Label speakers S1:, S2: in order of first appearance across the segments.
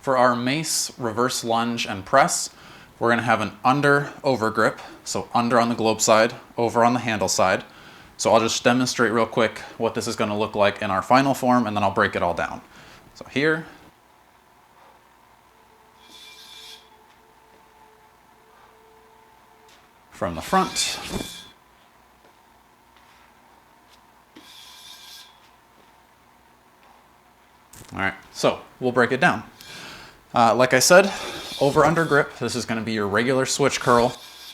S1: For our mace, reverse lunge, and press, we're going to have an under over grip. So under on the globe side, over on the handle side. So I'll just demonstrate real quick what this is going to look like in our final form, and then I'll break it all down. So here. From the front. All right, so we'll break it down. Like I said, over under grip, this is going to be your regular switch curl.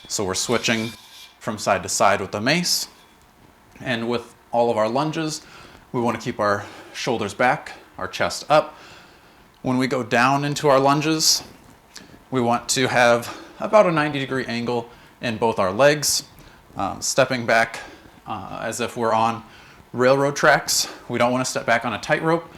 S1: So we're switching from side to side with the mace. And with all of our lunges, we want to keep our shoulders back, our chest up. When we go down into our lunges, we want to have about a 90-degree angle in both our legs, stepping back as if we're on railroad tracks. We don't want to step back on a tightrope.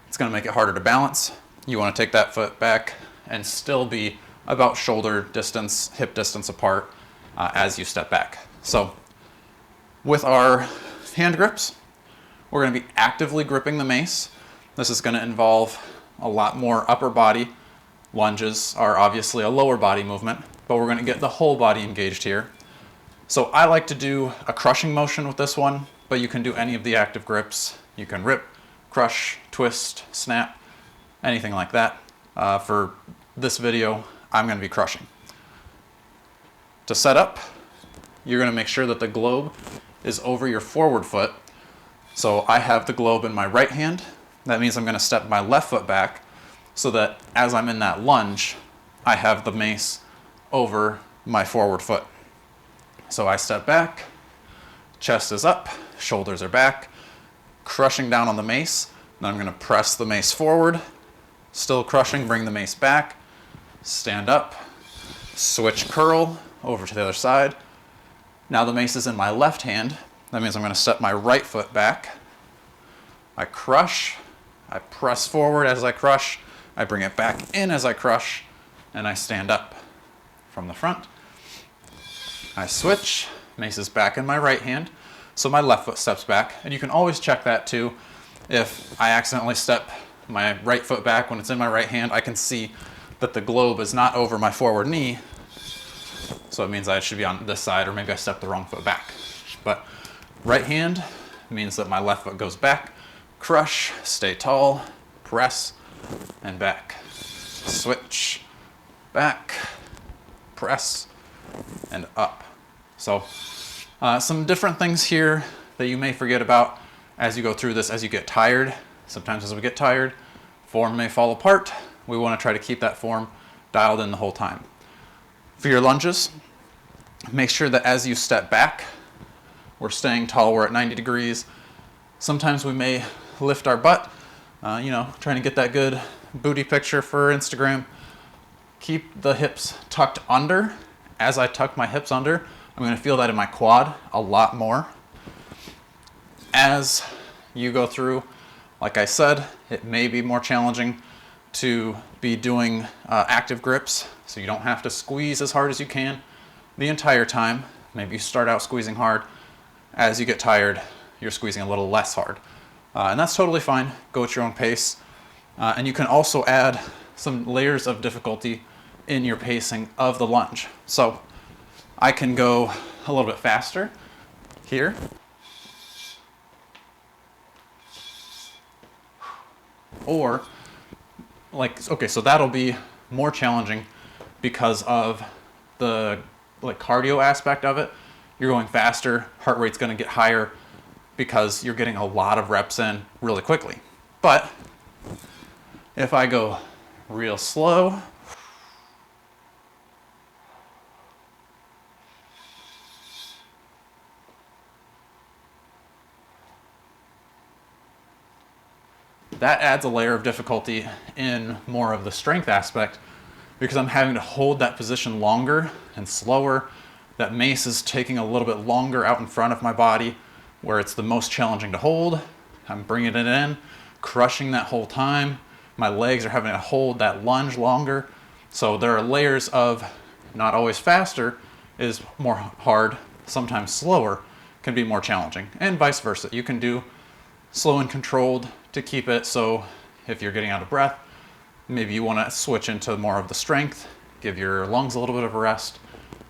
S1: It's going to make it harder to balance. You want to take that foot back and still be about shoulder distance, hip distance apart as you step back. So with our hand grips, we're going to be actively gripping the mace. This is going to involve a lot more upper body. Lunges are obviously a lower body movement, but we're going to get the whole body engaged here. So I like to do a crushing motion with this one, but you can do any of the active grips. You can rip, crush, twist, snap, anything like that. For this video, I'm going to be crushing. To set up, you're going to make sure that the globe is over your forward foot. So I have the globe in my right hand. That means I'm going to step my left foot back so that as I'm in that lunge, I have the mace over my forward foot. So I step back, chest is up, shoulders are back, crushing down on the mace. Then I'm going to press the mace forward, still crushing, bring the mace back, stand up, switch curl over to the other side. Now the mace is in my left hand. That means I'm going to step my right foot back. I crush, I press forward as I crush, I bring it back in as I crush, and I stand up from the front. I switch, mace is back in my right hand, so my left foot steps back, and you can always check that too. If I accidentally step my right foot back when it's in my right hand, I can see that the globe is not over my forward knee, so it means I should be on this side, or maybe I stepped the wrong foot back. But right hand means that my left foot goes back, crush, stay tall, press, and back. Switch, back, press, and up. So some different things here that you may forget about as you go through this, as you get tired. Sometimes as we get tired, form may fall apart. We want to try to keep that form dialed in the whole time. For your lunges, make sure that as you step back, we're staying tall, we're at 90 degrees. Sometimes we may lift our butt, trying to get that good booty picture for Instagram. Keep the hips tucked under. As I tuck my hips under, I'm going to feel that in my quad a lot more. As you go through, like I said, it may be more challenging to be doing active grips, so you don't have to squeeze as hard as you can the entire time. Maybe you start out squeezing hard. As you get tired, you're squeezing a little less hard. And that's totally fine. Go at your own pace. And you can also add some layers of difficulty in your pacing of the lunge. So I can go a little bit faster here. Or so that'll be more challenging because of the cardio aspect of it. You're going faster, heart rate's going to get higher because you're getting a lot of reps in really quickly. But if I go real slow, that adds a layer of difficulty in more of the strength aspect because I'm having to hold that position longer and slower. That mace is taking a little bit longer out in front of my body where it's the most challenging to hold. I'm bringing it in, crushing that whole time. My legs are having to hold that lunge longer. So there are layers of not always faster is more hard, sometimes slower can be more challenging, and vice versa. You can do slow and controlled to keep it so if you're getting out of breath, Maybe you want to switch into more of the strength, give your lungs a little bit of a rest.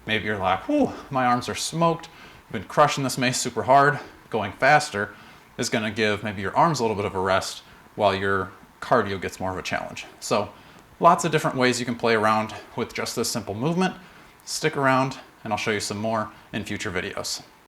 S1: Maybe you're like, whew, my arms are smoked. I've been crushing this mace super hard. Going faster is going to give maybe your arms a little bit of a rest while your cardio gets more of a challenge. So lots of different ways you can play around with just this simple movement. Stick around and I'll show you some more in future videos.